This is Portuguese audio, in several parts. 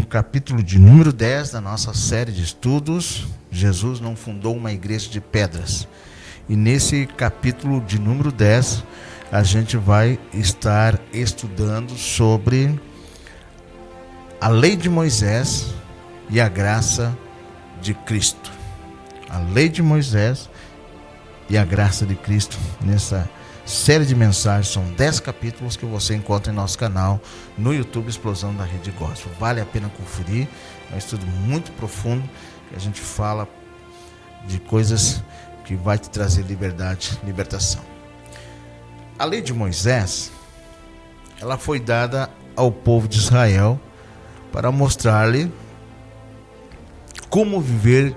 Capítulo de número 10 da nossa série de estudos, Jesus não fundou uma igreja de pedras. E nesse capítulo de número 10, a gente vai estar estudando sobre a lei de Moisés e a graça de Cristo. A lei de Moisés e a graça de Cristo nessa série de mensagens. São 10 capítulos que você encontra em nosso canal no YouTube Explosão da Rede Gospel. Vale a pena conferir, é um estudo muito profundo, que a gente fala de coisas que vai te trazer liberdade, libertação. A lei de Moisés, ela foi dada ao povo de Israel para mostrar-lhe como viver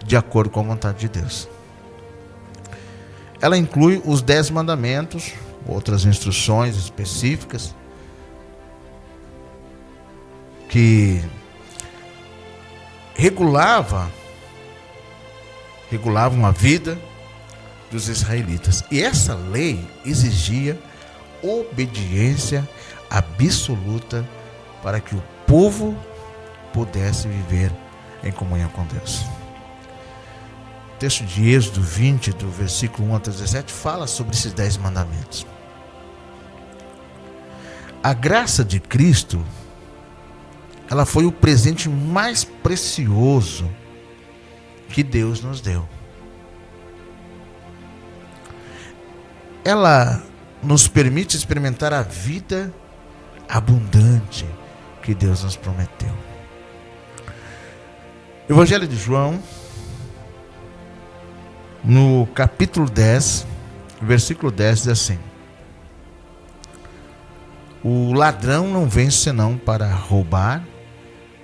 de acordo com a vontade de Deus. Ela inclui os 10 mandamentos, outras instruções específicas que regulavam a vida dos israelitas. E essa lei exigia obediência absoluta para que o povo pudesse viver em comunhão com Deus. O texto de Êxodo 20, do versículo 1 até 17, fala sobre esses 10 mandamentos. A graça de Cristo, ela foi o presente mais precioso que Deus nos deu. Ela nos permite experimentar a vida abundante que Deus nos prometeu. Evangelho de João, no capítulo 10, versículo 10, diz assim: o ladrão não vem senão para roubar,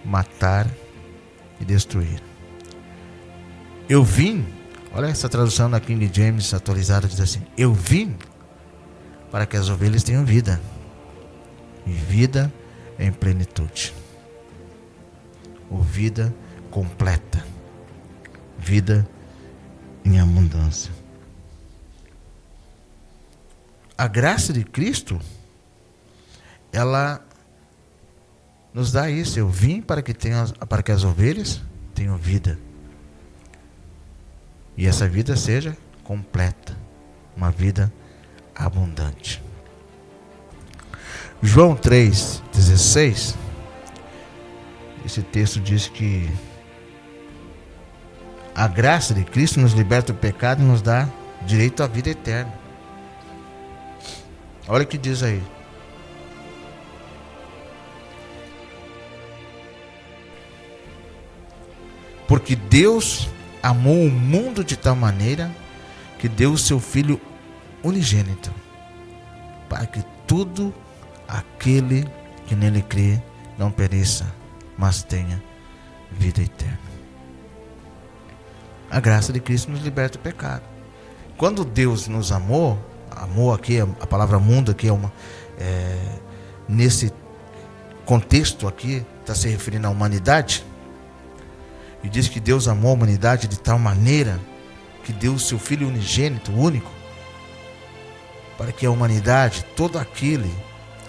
matar e destruir. Eu vim, olha essa tradução da King James atualizada, diz assim: eu vim para que as ovelhas tenham vida, e vida em plenitude, ou vida completa, vida em abundância. A graça de Cristo, ela nos dá isso. Eu vim para que as ovelhas tenham vida, e essa vida seja completa, uma vida abundante. João 3,16, esse texto diz que a graça de Cristo nos liberta do pecado e nos dá direito à vida eterna. Olha o que diz aí: porque Deus amou o mundo de tal maneira que deu o seu Filho unigênito, para que todo aquele que nele crê não pereça, mas tenha vida eterna. A graça de Cristo nos liberta do pecado. Quando Deus nos amou aqui, a palavra mundo aqui nesse contexto aqui, está se referindo à humanidade, e diz que Deus amou a humanidade de tal maneira que deu o seu Filho unigênito, único, para que a humanidade, todo aquele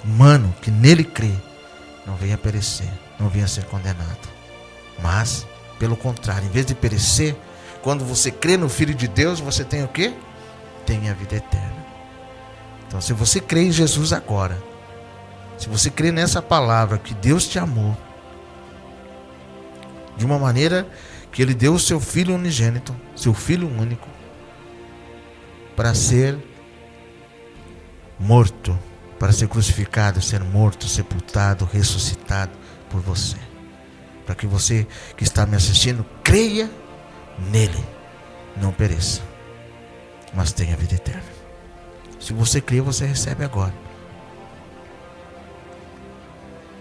humano que nele crê, não venha perecer, não venha ser condenado, mas, pelo contrário, em vez de perecer, quando você crê no Filho de Deus, você tem o quê? Tem a vida eterna. Então, se você crê em Jesus agora, se você crê nessa palavra que Deus te amou, de uma maneira que Ele deu o seu Filho unigênito, seu Filho único, para ser morto, para ser crucificado, ser morto, sepultado, ressuscitado por você, para que você que está me assistindo creia nele, não pereça, mas tenha vida eterna. Se você crê, você recebe agora.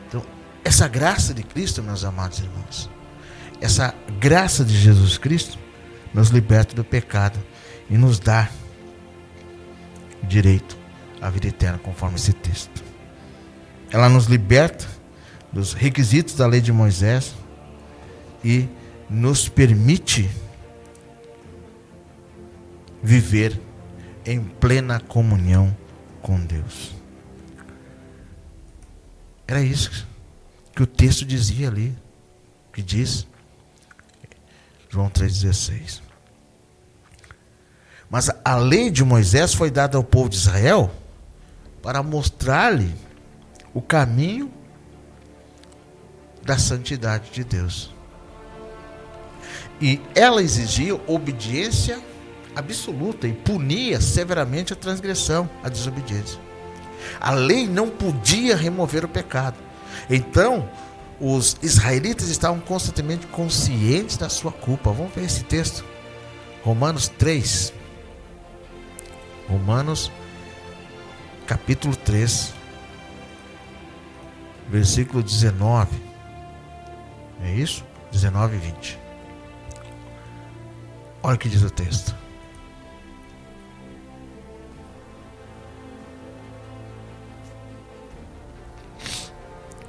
Então, essa graça de Cristo, meus amados irmãos, essa graça de Jesus Cristo nos liberta do pecado e nos dá direito à vida eterna, conforme esse texto. Ela nos liberta dos requisitos da lei de Moisés e nos permite viver em plena comunhão com Deus. Era isso que o texto dizia ali, que diz, João 3,16. Mas a lei de Moisés foi dada ao povo de Israel para mostrar-lhe o caminho da santidade de Deus. E ela exigia obediência absoluta e punia severamente a transgressão, a desobediência. A lei não podia remover o pecado. Então, os israelitas estavam constantemente conscientes da sua culpa. Vamos ver esse texto. Romanos 3. Romanos, capítulo 3, versículo 19. É isso? 19 e 20. Olha o que diz o texto.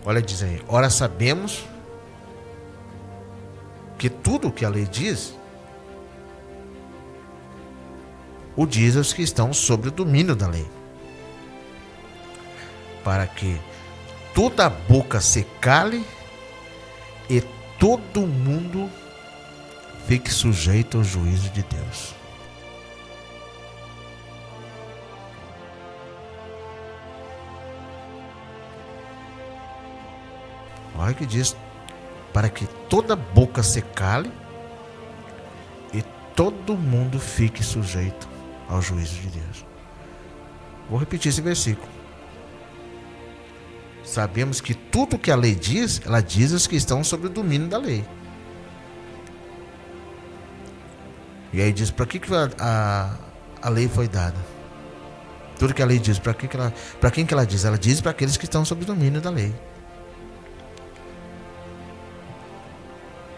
Olha, diz aí: ora sabemos que tudo o que a lei diz, o diz aos que estão sob o domínio da lei, para que toda boca se cale e todo mundo fique sujeito ao juízo de Deus. Olha o que diz: para que toda boca se cale e todo mundo fique sujeito ao juízo de Deus. Vou repetir esse versículo. Sabemos que tudo que a lei diz, ela diz aos que estão sob o domínio da lei. E aí diz, para que a lei foi dada? Tudo que a lei diz, para quem que ela diz? Ela diz para aqueles que estão sob o domínio da lei.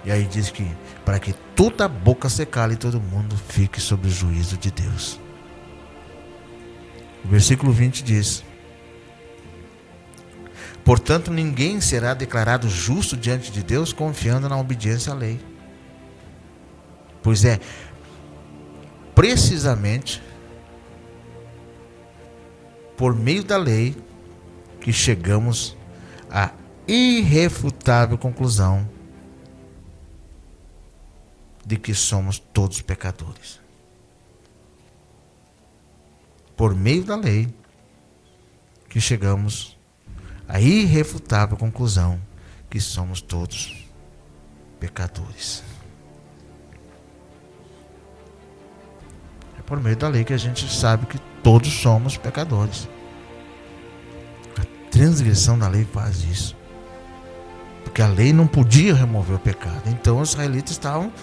E aí diz que para que toda boca se cale e todo mundo fique sob o juízo de Deus. O versículo 20 diz: portanto, ninguém será declarado justo diante de Deus confiando na obediência à lei. Pois é precisamente por meio da lei que chegamos à irrefutável conclusão de que somos todos pecadores. Por meio da lei que chegamos à irrefutável conclusão que somos todos pecadores. É por meio da lei que a gente sabe que todos somos pecadores. A transgressão da lei faz isso. Porque a lei não podia remover o pecado. Então os israelitas estavam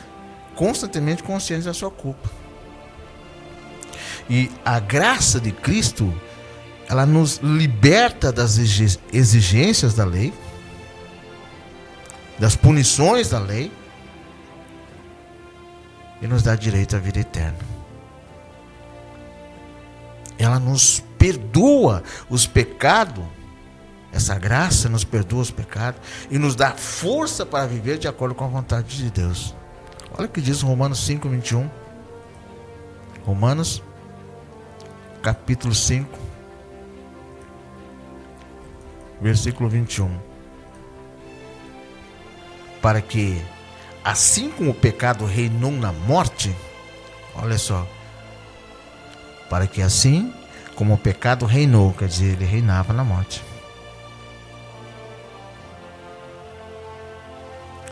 constantemente conscientes da sua culpa. E a graça de Cristo, ela nos liberta das exigências da lei, das punições da lei, e nos dá direito à vida eterna. Ela nos perdoa os pecados, essa graça nos perdoa os pecados e nos dá força para viver de acordo com a vontade de Deus. Olha o que diz Romanos 5, 21. Romanos, capítulo 5, versículo 21. Para que, assim como o pecado reinou na morte, olha só, para que assim como o pecado reinou, quer dizer, ele reinava na morte,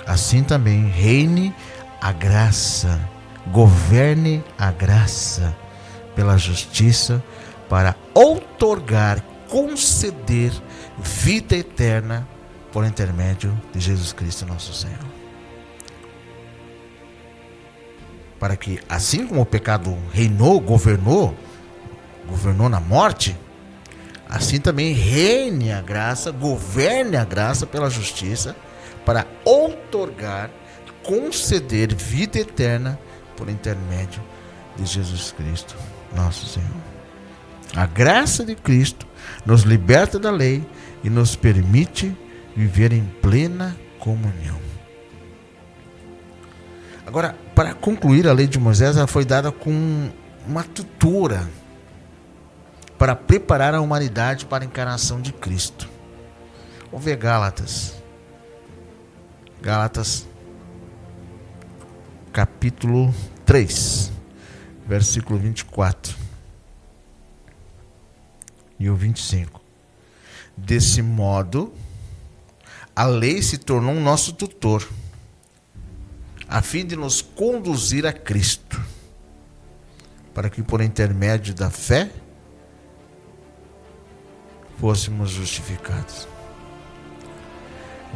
assim também reine a graça, governe a graça pela justiça para outorgar, conceder vida eterna por intermédio de Jesus Cristo nosso Senhor. Para que, assim como o pecado reinou, governou na morte, assim também reine a graça, governe a graça pela justiça para outorgar, conceder vida eterna por intermédio de Jesus Cristo nosso Senhor. A graça de Cristo nos liberta da lei e nos permite viver em plena comunhão. Agora, para concluir, a lei de Moisés, ela foi dada com uma tutora para preparar a humanidade para a encarnação de Cristo. Vamos ver Gálatas, Gálatas capítulo 3, versículo 24 e o 25. Desse modo, a lei se tornou nosso tutor, a fim de nos conduzir a Cristo, para que por intermédio da fé fôssemos justificados.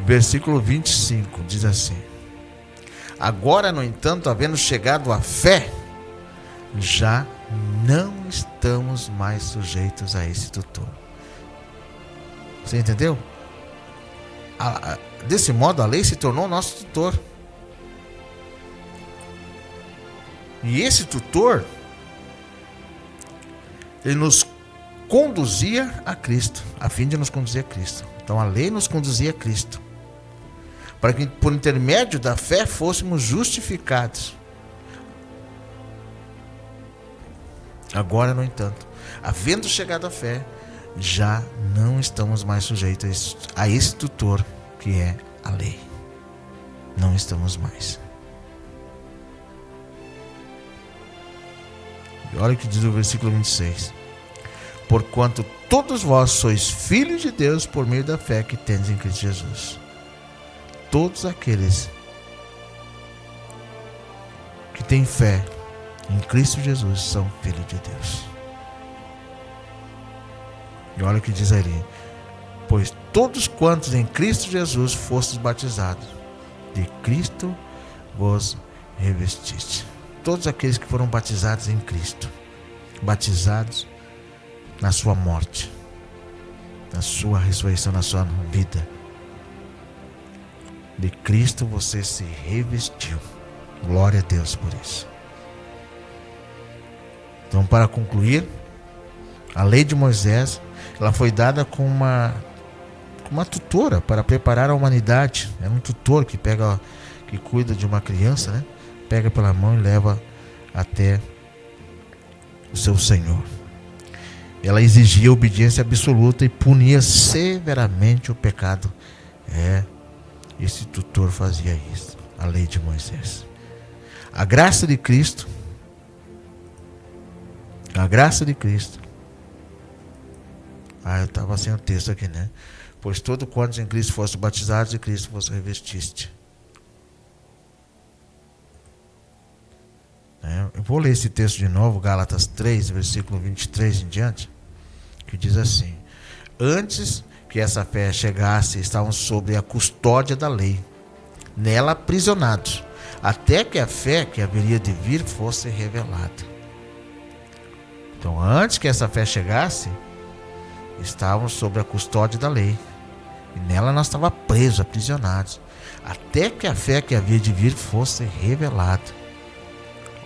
Versículo 25 diz assim: agora, no entanto, havendo chegado à fé, já não estamos mais sujeitos a esse tutor. Você entendeu? Desse modo, a lei se tornou nosso tutor. E esse tutor, ele nos conduzia a Cristo, a fim de nos conduzir a Cristo. Então a lei nos conduzia a Cristo, para que por intermédio da fé fôssemos justificados. Agora, no entanto, havendo chegado à fé, já não estamos mais sujeitos a esse tutor que é a lei. Não estamos mais. E olha o que diz o versículo 26. Porquanto todos vós sois filhos de Deus por meio da fé que tendes em Cristo Jesus. Todos aqueles que têm fé em Cristo Jesus são filhos de Deus. E olha o que diz ali: pois todos quantos em Cristo Jesus fostes batizados, de Cristo vos revestiste. Todos aqueles que foram batizados em Cristo, batizados na sua morte, na sua ressurreição, na sua vida, de Cristo você se revestiu. Glória a Deus por isso. Então, para concluir, a lei de Moisés, ela foi dada com uma tutora para preparar a humanidade. É um tutor que cuida de uma criança, né? Pega pela mão e leva até o seu Senhor. Ela exigia obediência absoluta e punia severamente o pecado. Esse tutor fazia isso, a lei de Moisés. A graça de Cristo, eu estava sem o texto aqui, né? Pois todo quantos em Cristo foste batizados, de Cristo vos revestiste. Eu vou ler esse texto de novo, Gálatas 3, versículo 23 em diante, que diz assim: antes que essa fé chegasse, estavam sob a custódia da lei, nela aprisionados, até que a fé que haveria de vir fosse revelada. Então, antes que essa fé chegasse, estávamos sob a custódia da lei, e nela nós estávamos presos, aprisionados, até que a fé que havia de vir fosse revelada.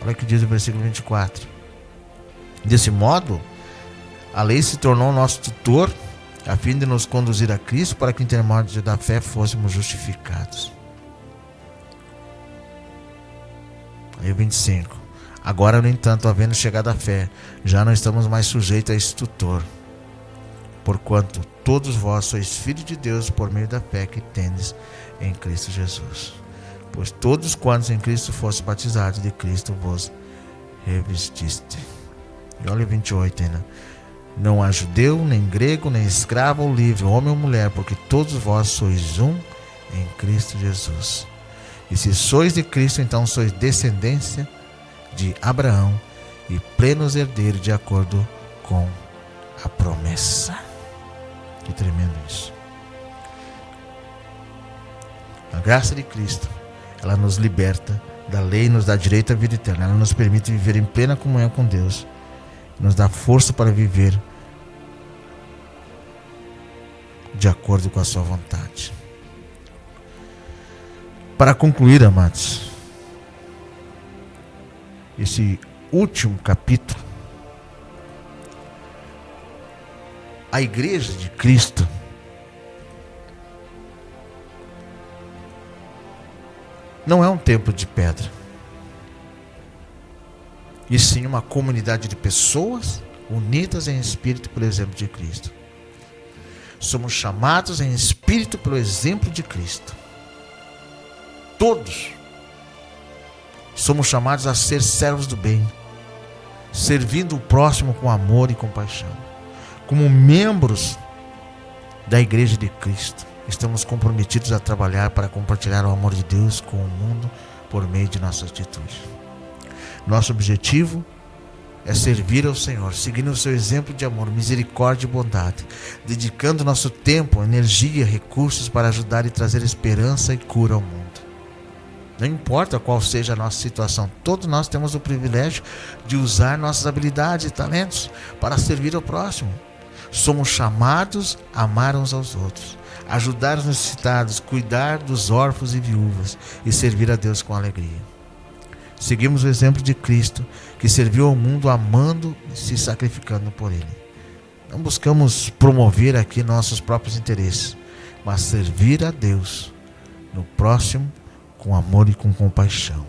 Olha o que diz o versículo 24. Desse modo, a lei se tornou nosso tutor, a fim de nos conduzir a Cristo, para que em intermédio da fé fôssemos justificados. Aí o 25. Agora, no entanto, havendo chegado a fé, já não estamos mais sujeitos a esse tutor. Porquanto todos vós sois filhos de Deus por meio da fé que tendes em Cristo Jesus. Pois todos quantos em Cristo fossem batizados, de Cristo vos revestiste. E olha o 28 ainda. Não há judeu, nem grego, nem escravo ou livre, homem ou mulher, porque todos vós sois um em Cristo Jesus. E se sois de Cristo, então sois descendência de Abraão e plenos herdeiros de acordo com a promessa. Que tremendo isso. A graça de Cristo, ela nos liberta da lei, nos dá direito à vida eterna. Ela nos permite viver em plena comunhão com Deus, nos dá força para viver de acordo com a sua vontade. Para concluir, amados, esse último capítulo, a igreja de Cristo não é um templo de pedra, e sim uma comunidade de pessoas unidas em espírito pelo exemplo de Cristo. Somos chamados em espírito pelo exemplo de Cristo. todos somos chamados a ser servos do bem, servindo o próximo com amor e compaixão. Como membros da Igreja de Cristo, estamos comprometidos a trabalhar para compartilhar o amor de Deus com o mundo por meio de nossa atitude. Nosso objetivo é servir ao Senhor, seguindo o seu exemplo de amor, misericórdia e bondade, dedicando nosso tempo, energia, recursos para ajudar e trazer esperança e cura ao mundo. Não importa qual seja a nossa situação, todos nós temos o privilégio de usar nossas habilidades e talentos para servir ao próximo. Somos chamados a amar uns aos outros, ajudar os necessitados, cuidar dos órfãos e viúvas e servir a Deus com alegria. Seguimos o exemplo de Cristo, que serviu ao mundo amando e se sacrificando por ele. Não buscamos promover aqui nossos próprios interesses, mas servir a Deus no próximo com amor e com compaixão.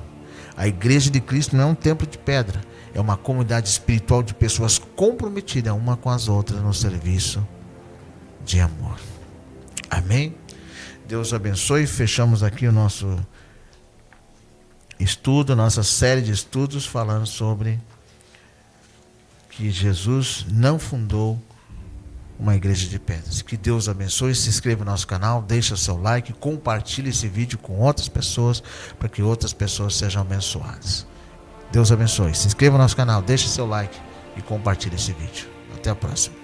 A Igreja de Cristo não é um templo de pedra, é uma comunidade espiritual de pessoas comprometidas uma com as outras no serviço de amor. Amém? Deus abençoe. Fechamos aqui o nosso estudo, nossa série de estudos falando sobre que Jesus não fundou uma igreja de pedras. Que Deus abençoe. Se inscreva no nosso canal, deixa seu like, compartilhe esse vídeo com outras pessoas para que outras pessoas sejam abençoadas. Deus abençoe. Se inscreva no nosso canal, deixe seu like e compartilhe esse vídeo. Até a próxima.